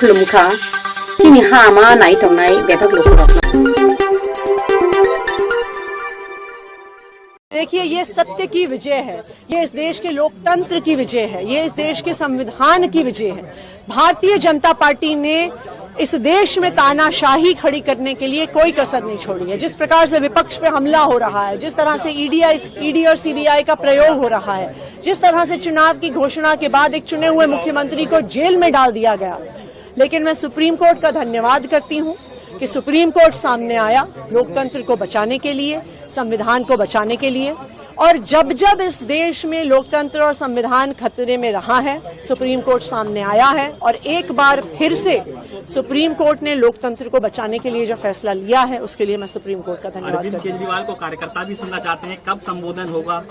खुलुमखा जोंनि हामा नायथंनाय बेफोर लोगोफोरखौ देखिए, ये सत्य की विजय है, ये इस देश के लोकतंत्र की विजय है, ये इस देश के संविधान की विजय है। भारतीय जनता पार्टी ने इस देश में तानाशाही खड़ी करने के लिए कोई कसर नहीं छोड़ी है। जिस प्रकार से विपक्ष पे हमला हो रहा है, जिस तरह से ईडी और सीबीआई का प्रयोग हो रहा है, जिस तरह से चुनाव की घोषणा के बाद एक चुने हुए मुख्यमंत्री को जेल में डाल दिया गया, लेकिन मैं सुप्रीम कोर्ट का धन्यवाद करती हूं कि सुप्रीम कोर्ट सामने आया लोकतंत्र को बचाने के लिए, संविधान को बचाने के लिए। और जब जब इस देश में लोकतंत्र और संविधान खतरे में रहा है, सुप्रीम कोर्ट सामने आया है और एक बार फिर से सुप्रीम कोर्ट ने लोकतंत्र को बचाने के लिए जो फैसला लिया है, उसके लिए मैं सुप्रीम कोर्ट का धन्यवाद करती हूं। अरविंद केजरीवाल को कार्यकर्ता भी सुनना चाहते हैं, कब संबोधन होगा?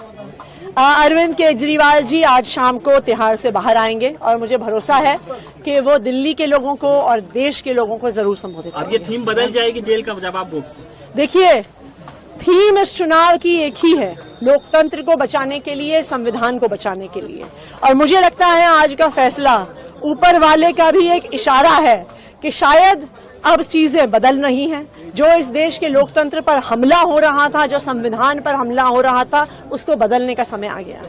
अरविंद केजरीवाल जी आज शाम को तिहाड़ से बाहर आएंगे और मुझे भरोसा है कि वो दिल्ली के लोगों को और देश के लोगों को जरूर संबोधित करेंगे। अब ये थीम बदल जाएगी जेल का जवाब बॉक्स। देखिए, थीम इस चुनाव की एक ही है, लोकतंत्र को बचाने के लिए, संविधान को बचाने के लिए। और मुझे लगता है आज का फैसला ऊपर वाले का भी एक इशारा है कि शायद अब चीजें बदल रही हैं। जो इस देश के लोकतंत्र पर हमला हो रहा था, जो संविधान पर हमला हो रहा था, उसको बदलने का समय आ गया है।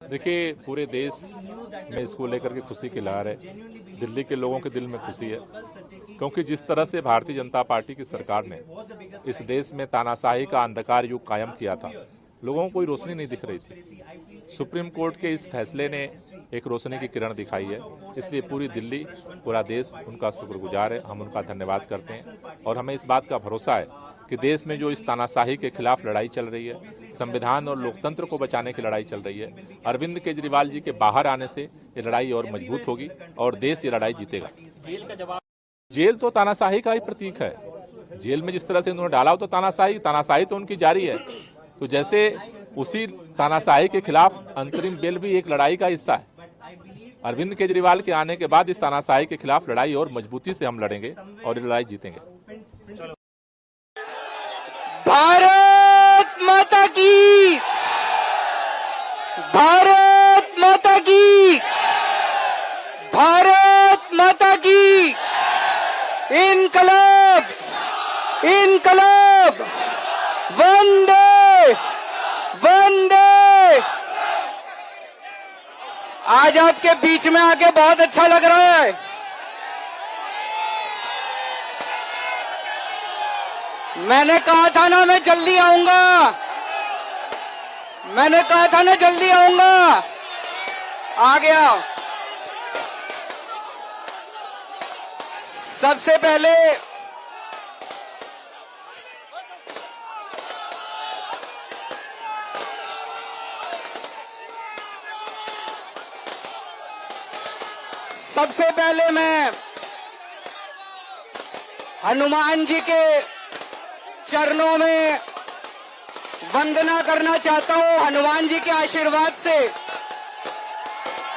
देखिए, पूरे देश में इसको लेकर के खुशी की लहर है। दिल्ली के लोगों के दिल में खुशी है, क्योंकि जिस तरह से भारतीय जनता पार्टी की सरकार ने इस देश में तानाशाही का अंधकार युग कायम किया था, लोगों को कोई रोशनी नहीं दिख रही थी। सुप्रीम कोर्ट के इस फैसले ने एक रोशनी की किरण दिखाई है, इसलिए पूरी दिल्ली, पूरा देश उनका शुक्रगुजार है। हम उनका धन्यवाद करते हैं और हमें इस बात का भरोसा है कि देश में जो इस तानाशाही के खिलाफ लड़ाई चल रही है, संविधान और लोकतंत्र को बचाने की लड़ाई चल रही है, अरविंद केजरीवाल जी के बाहर आने से ये लड़ाई और मजबूत होगी और देश ये लड़ाई जीतेगा। जेल का जवाब? जेल तो तानाशाही का ही प्रतीक है। जेल में जिस तरह से उन्होंने डाला, तो तानाशाही तो उनकी जारी है। तो जैसे उसी तानाशाही के खिलाफ अंतरिम बेल भी एक लड़ाई का हिस्सा है। अरविंद केजरीवाल के आने के बाद इस तानाशाही के खिलाफ लड़ाई और मजबूती से हम लड़ेंगे और ये लड़ाई जीतेंगे। भारत माता की, भारत माता की, भारत माता की। इनकलाब, इनकलाब, वंदे, वंदे। आज आपके बीच में आके बहुत अच्छा लग रहा है। मैंने कहा था ना मैं जल्दी आऊंगा, मैंने कहा था ना जल्दी आऊंगा, आ गया। सबसे पहले मैं हनुमान जी के चरणों में वंदना करना चाहता हूं। हनुमान जी के आशीर्वाद से,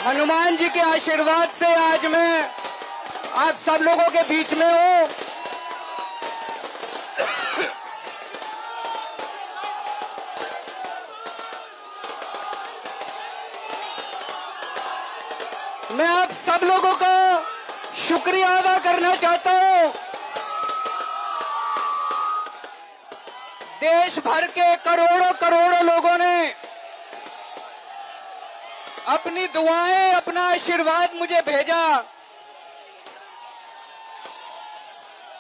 हनुमान जी के आशीर्वाद से आज मैं आप सब लोगों के बीच में हूं। सब लोगों का शुक्रिया अदा करना चाहता हूं। देश भर के करोड़ों करोड़ों लोगों ने अपनी दुआएं, अपना आशीर्वाद मुझे भेजा।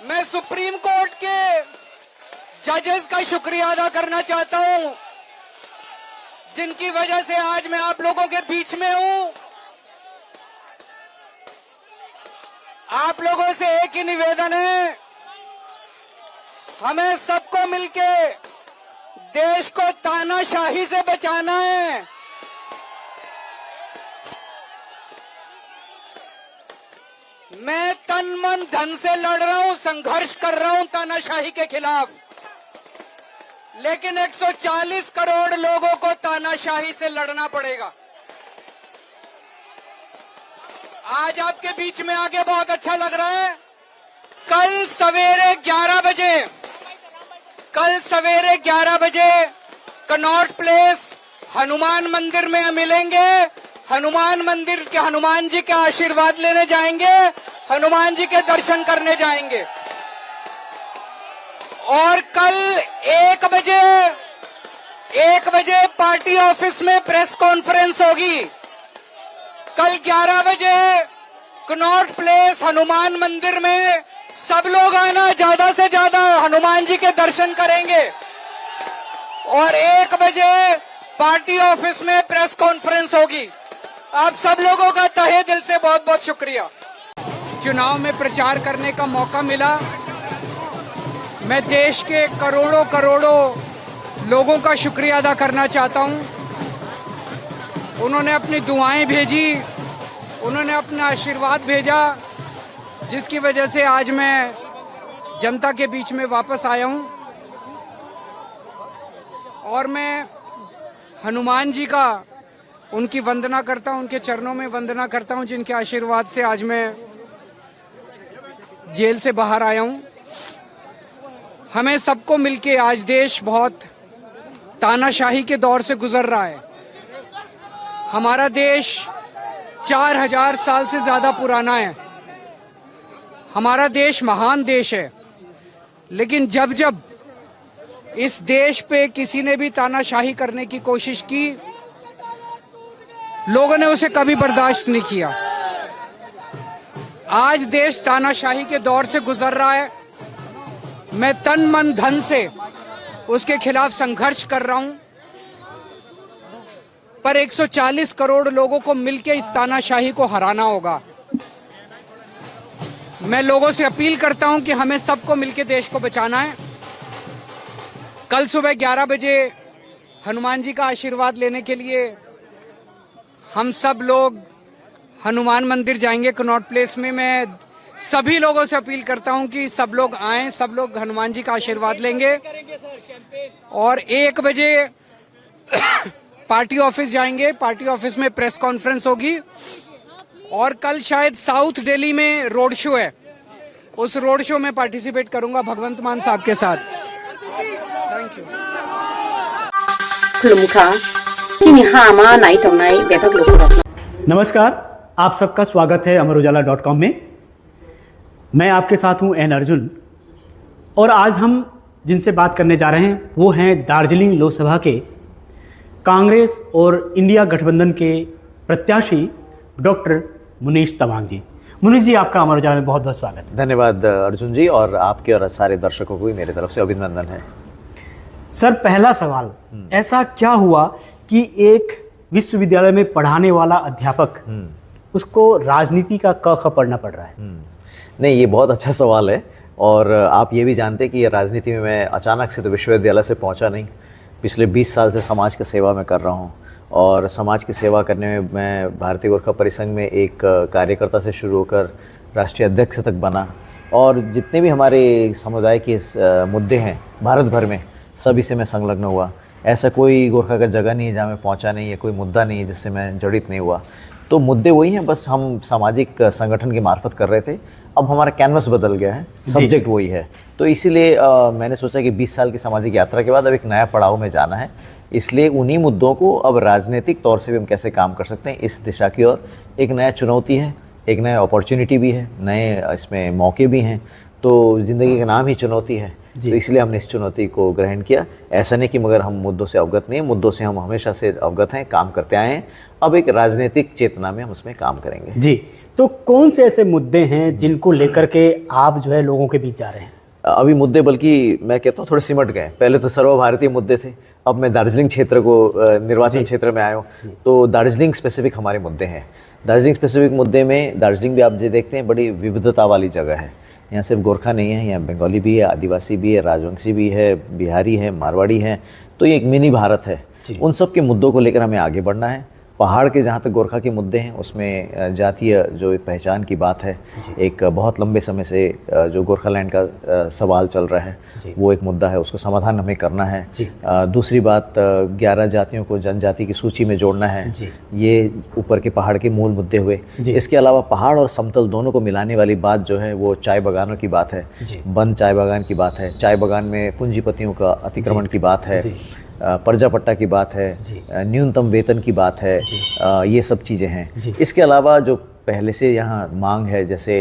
मैं सुप्रीम कोर्ट के जजेस का शुक्रिया अदा करना चाहता हूं, जिनकी वजह से आज मैं आप लोगों के बीच में हूं। आप लोगों से एक ही निवेदन है, हमें सबको मिलके देश को तानाशाही से बचाना है। मैं तन मन धन से लड़ रहा हूं, संघर्ष कर रहा हूं तानाशाही के खिलाफ, लेकिन 140 करोड़ लोगों को तानाशाही से लड़ना पड़ेगा। आज आपके बीच में आके बहुत अच्छा लग रहा है। कल सवेरे 11 बजे कनॉट प्लेस हनुमान मंदिर में मिलेंगे। हनुमान मंदिर के हनुमान जी के आशीर्वाद लेने जाएंगे, हनुमान जी के दर्शन करने जाएंगे। और कल 1 बजे पार्टी ऑफिस में प्रेस कॉन्फ्रेंस होगी। कल 11 बजे कनॉट प्लेस हनुमान मंदिर में सब लोग आना, ज्यादा से ज्यादा हनुमान जी के दर्शन करेंगे। और 1 बजे पार्टी ऑफिस में प्रेस कॉन्फ्रेंस होगी। आप सब लोगों का तहे दिल से बहुत बहुत शुक्रिया। चुनाव में प्रचार करने का मौका मिला। मैं देश के करोड़ों करोड़ों लोगों का शुक्रिया अदा करना चाहता हूं। उन्होंने अपनी दुआएं भेजी, उन्होंने अपना आशीर्वाद भेजा, जिसकी वजह से आज मैं जनता के बीच में वापस आया हूं। और मैं हनुमान जी का उनकी वंदना करता हूं, उनके चरणों में वंदना करता हूं, जिनके आशीर्वाद से आज मैं जेल से बाहर आया हूं। हमें सबको मिलके आज देश बहुत तानाशाही के दौर से गुजर रहा है। हमारा देश 4000 साल से ज्यादा पुराना है। हमारा देश महान देश है, लेकिन जब जब इस देश पे किसी ने भी तानाशाही करने की कोशिश की, लोगों ने उसे कभी बर्दाश्त नहीं किया। आज देश तानाशाही के दौर से गुजर रहा है। मैं तन मन धन से उसके खिलाफ संघर्ष कर रहा हूं, पर 140 करोड़ लोगों को मिलकर इस तानाशाही को हराना होगा। मैं लोगों से अपील करता हूं कि हमें सबको मिलकर देश को बचाना है। कल सुबह 11 बजे हनुमान जी का आशीर्वाद लेने के लिए हम सब लोग हनुमान मंदिर जाएंगे कनॉट प्लेस में। मैं सभी लोगों से अपील करता हूं कि सब लोग आएं, सब लोग हनुमान जी का आशीर्वाद लेंगे। और 1 बजे पार्टी ऑफिस जाएंगे, पार्टी ऑफिस में प्रेस कॉन्फ्रेंस होगी। और कल शायद साउथ दिल्ली में रोड शो है, उस रोड शो में पार्टिसिपेट करूंगा भगवंत मान साहब के साथ। Thank you. คุณลุงคะที่นี่ห้ามาไหนตรงไหนแบบพักหลวง नमस्कार, आप सबका स्वागत है अमर उजाला.com में। मैं आपके साथ हूं एन अर्जुन, और आज हम जिनसे बात करने जा रहे हैं वो हैं दार्जिलिंग लोकसभा के कांग्रेस और इंडिया गठबंधन के प्रत्याशी डॉक्टर मुनीश तवांग जी। मुनीश जी, आपका अमर उजाला में बहुत बहुत स्वागत है। धन्यवाद अर्जुन जी, और आपके और सारे दर्शकों को भी मेरी तरफ से अभिनंदन है। सर, पहला सवाल, ऐसा क्या हुआ कि एक विश्वविद्यालय में पढ़ाने वाला अध्यापक उसको राजनीति का क ख पढ़ना पड़ रहा है? नहीं, ये बहुत अच्छा सवाल है। और आप ये भी जानते हैं कि ये राजनीति में मैं अचानक से तो विश्वविद्यालय से पहुंचा नहीं। पिछले 20 साल से समाज की सेवा में कर रहा हूं, और समाज की सेवा करने में मैं भारतीय गोरखा परिसंघ में एक कार्यकर्ता से शुरू होकर राष्ट्रीय अध्यक्ष तक बना। और जितने भी हमारे समुदाय के मुद्दे हैं भारत भर में, सभी से मैं संलग्न हुआ। ऐसा कोई गोरखा का जगह नहीं है जहाँ मैं पहुँचा नहीं है, कोई मुद्दा नहीं है जिससे मैं जड़ित नहीं हुआ। तो मुद्दे वही हैं, बस हम सामाजिक संगठन की मार्फत कर रहे थे। अब हमारा कैनवस बदल गया है, सब्जेक्ट वही है। तो इसीलिए मैंने सोचा कि 20 साल की सामाजिक यात्रा के बाद अब एक नया पड़ाव में जाना है। इसलिए उन्हीं मुद्दों को अब राजनीतिक तौर से भी हम कैसे काम कर सकते हैं, इस दिशा की ओर एक नया चुनौती है। एक नया अपॉर्चुनिटी भी है, नए इसमें मौके भी हैं। तो ज़िंदगी का नाम ही चुनौती है, तो इसलिए हमने इस चुनौती को ग्रहण किया। ऐसा नहीं कि मगर हम मुद्दों से अवगत नहीं हैं, मुद्दों से हम हमेशा से अवगत हैं, काम करते आए हैं। अब एक राजनीतिक चेतना में हम उसमें काम करेंगे। जी, तो कौन से ऐसे मुद्दे हैं जिनको लेकर के आप जो है लोगों के बीच जा रहे हैं? अभी मुद्दे बल्कि मैं कहता हूँ थोड़े सिमट गए। पहले तो सर्वभारतीय मुद्दे थे, अब मैं दार्जिलिंग क्षेत्र को निर्वाचन क्षेत्र में आया हूँ, तो दार्जिलिंग स्पेसिफिक हमारे मुद्दे हैं। दार्जिलिंग स्पेसिफिक मुद्दे में दार्जिलिंग भी आप जो देखते हैं बड़ी विविधता वाली जगह है। यहाँ सिर्फ गोरखा नहीं है, यहाँ बंगाली भी है, आदिवासी भी है, राजवंशी भी है, बिहारी है, मारवाड़ी है। तो ये एक मिनी भारत है। उन सब के मुद्दों को लेकर हमें आगे बढ़ना है। पहाड़ के जहाँ तक गोरखा के मुद्दे हैं उसमें जातीय जो पहचान की बात है, एक बहुत लंबे समय से जो गोरखालैंड का सवाल चल रहा है, वो एक मुद्दा है, उसको समाधान हमें करना है। दूसरी बात 11 जातियों को जनजाति की सूची में जोड़ना है। ये ऊपर के पहाड़ के मूल मुद्दे हुए। इसके अलावा पहाड़ और समतल दोनों को मिलाने वाली बात जो है वो चाय बागानों की बात है, बंद चाय बागान की बात है, चाय बागान में पूंजीपतियों का अतिक्रमण की बात है, पर्जापट्टा की बात है, न्यूनतम वेतन की बात है, ये सब चीज़ें हैं। इसके अलावा जो पहले से यहाँ मांग है, जैसे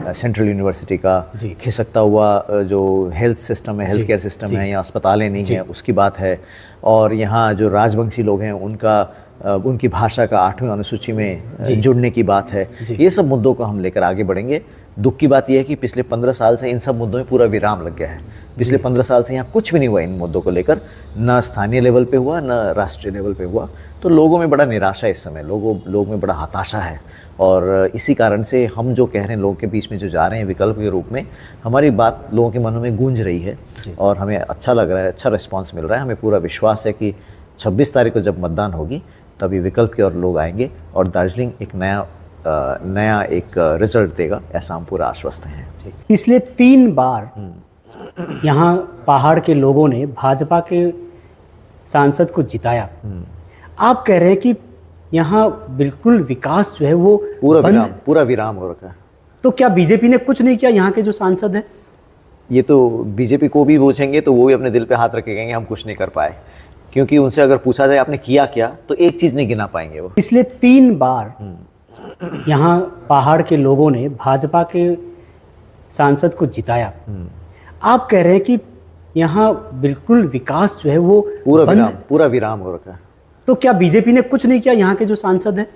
सेंट्रल यूनिवर्सिटी का खिसकता हुआ जो हेल्थ सिस्टम है, हेल्थ केयर सिस्टम है, यहाँ अस्पतालें नहीं हैं, उसकी बात है। और यहाँ जो राजवंशी लोग हैं उनकी भाषा का 8वीं अनुसूची में जुड़ने की बात है। ये सब मुद्दों को हम लेकर आगे बढ़ेंगे। दुख की बात यह है कि पिछले 15 साल से इन सब मुद्दों में पूरा विराम लग गया है। पिछले 15 साल से यहाँ कुछ भी नहीं हुआ इन मुद्दों को लेकर, न स्थानीय लेवल पे हुआ, न राष्ट्रीय लेवल पे हुआ। तो लोगों में बड़ा निराशा है इस समय, लोग में बड़ा हताशा है। और इसी कारण से हम जो कह रहे हैं, लोगों के बीच में जो जा रहे हैं विकल्प के रूप में, हमारी बात लोगों के मनों में गूंज रही है और हमें अच्छा लग रहा है, अच्छा रिस्पॉन्स मिल रहा है। हमें पूरा विश्वास है कि 26 तारीख को जब मतदान होगी तभी विकल्प की ओर लोग आएंगे और दार्जिलिंग एक नया एक रिजल्ट देगा, ऐसा हम पूरा आश्वस्त हैं। पिछले 3 बार यहाँ पहाड़ के लोगों ने भाजपा के सांसद को जिताया। आप कह रहे हैं कि यहाँ बिल्कुल विकास जो है वो पूरा विराम हो रखा है। तो क्या बीजेपी ने कुछ नहीं किया यहाँ के जो सांसद हैं? ये तो बीजेपी को भी पूछेंगे तो वो भी अपने दिल पे हाथ रखे कहेंगे हम कुछ नहीं कर पाए, क्योंकि उनसे अगर पूछा जाए आपने किया क्या, तो एक चीज़ नहीं गिना पाएंगे वो। पिछले 3 बार यहाँ पहाड़ के लोगों ने भाजपा के सांसद को जिताया। आप कह रहे हैं कि यहाँ बिल्कुल विकास जो है वो पूरा विराम हो रखा है। तो क्या बीजेपी ने कुछ नहीं किया यहाँ के जो सांसद हैं?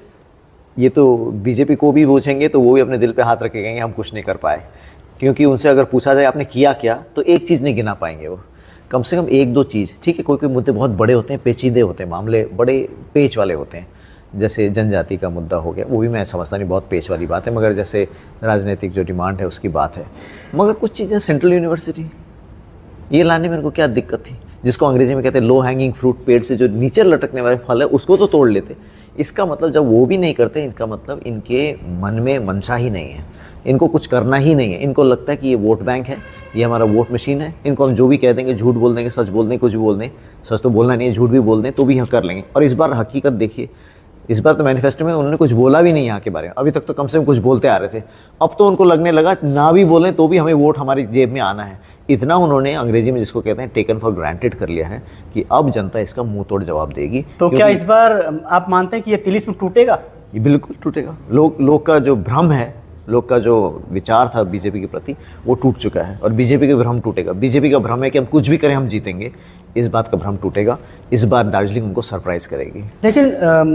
ये तो बीजेपी को भी पूछेंगे तो वो भी अपने दिल पे हाथ रखे कहेंगे हम कुछ नहीं कर पाए, क्योंकि उनसे अगर पूछा जाए आपने किया क्या, तो एक चीज़ नहीं गिना पाएंगे वो। कम से कम 1-2 चीज़, ठीक है, कोई मुद्दे बहुत बड़े होते हैं, पेचीदे होते हैं, मामले बड़े पेच वाले होते हैं। जैसे जनजाति का मुद्दा हो गया, वो भी मैं समझता नहीं बहुत पेच वाली बात है, मगर जैसे राजनीतिक जो डिमांड है उसकी बात है। मगर कुछ चीज़ें, सेंट्रल यूनिवर्सिटी ये लाने में मेरे को क्या दिक्कत थी, जिसको अंग्रेजी में कहते हैं लो हैंगिंग फ्रूट, पेड़ से जो नीचे लटकने वाले फल है उसको तो तोड़ लेते। इसका मतलब जब वो भी नहीं करते, इनका मतलब इनके मन में मंशा ही नहीं है, इनको कुछ करना ही नहीं है। इनको लगता है कि ये वोट बैंक है, ये हमारा वोट मशीन है, इनको हम जो भी कह देंगे, झूठ बोल देंगे, सच बोल देंगे, कुछ भी बोल दें, सच तो बोलना नहीं है, झूठ भी बोल दें तो भी हम कर लेंगे। और इस बार हकीकत देखिए, इस बार तो मैनिफेस्टो में उन्होंने कुछ बोला भी नहीं यहाँ के बारे में। अभी तक तो कम से कम कुछ बोलते आ रहे थे, अब तो उनको लगने लगा ना भी बोलें तो भी हमें वोट हमारी जेब में आना है। इतना उन्होंने अंग्रेजी में जिसको कहते हैं टेकन फॉर ग्रांटेड कर लिया है कि अब जनता इसका मुंह तोड़ जवाब देगी। तो क्या इस बार आप मानते हैं कि ये तिलिस्म टूटेगा? ये बिल्कुल टूटेगा। लोग का जो भ्रम है, लोग का जो विचार था बीजेपी के प्रति, वो टूट चुका है और बीजेपी का भ्रम टूटेगा। बीजेपी का भ्रम है कि हम कुछ भी करें हम जीतेंगे, इस बात का भ्रम टूटेगा। इस बार दार्जिलिंग उनको सरप्राइज करेगी। लेकिन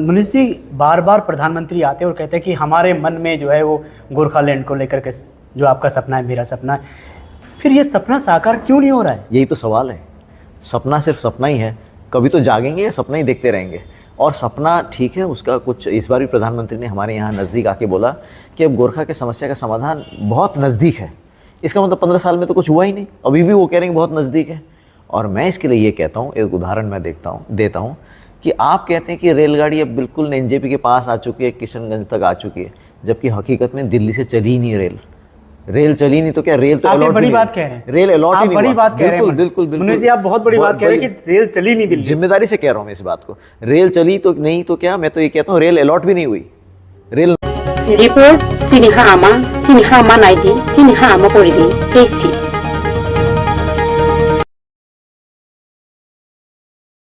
मनीष जी, बार बार प्रधानमंत्री आते हैं और कहते हैं कि हमारे मन में जो है वो गोरखालैंड को लेकर के जो आपका सपना है, मेरा सपना है, फिर ये सपना साकार क्यों नहीं हो रहा है? यही तो सवाल है। सपना सिर्फ सपना ही है, कभी तो जागेंगे या सपना ही देखते रहेंगे। और सपना ठीक है, उसका कुछ इस बार भी प्रधानमंत्री ने हमारे यहाँ नज़दीक आके बोला कि अब गोरखा के समस्या का समाधान बहुत नज़दीक है। इसका मतलब 15 साल में तो कुछ हुआ ही नहीं, अभी भी वो कह रहे हैं बहुत नज़दीक है। और मैं इसके लिए ये कहता हूँ, एक उदाहरण मैं देता हूँ कि आप कहते हैं कि रेलगाड़ी अब बिल्कुल एनजेपी के पास आ चुकी है, किशनगंज तक आ चुकी है, जबकि हकीकत में दिल्ली से चली ही नहीं रेल चली नहीं। तो क्या रेल तो अलॉट बड़ी बात कह रहे हैं, रेल अलॉट ही नहीं, बड़ी बात कह रहे हैं। बिल्कुल मुनीष जी, आप बहुत बड़ी बात कह रहे हैं कि रेल चली नहीं दिल्ली। जिम्मेदारी से कह रहा हूँ मैं इस बात को। रेल चली तो नहीं तो क्या, मैं तो ये कहता हूँ रेल अलॉट भी नहीं हुई। रेल रिपोर्ट चिनी हामा नाइदी चिनी हामा परिदी केसी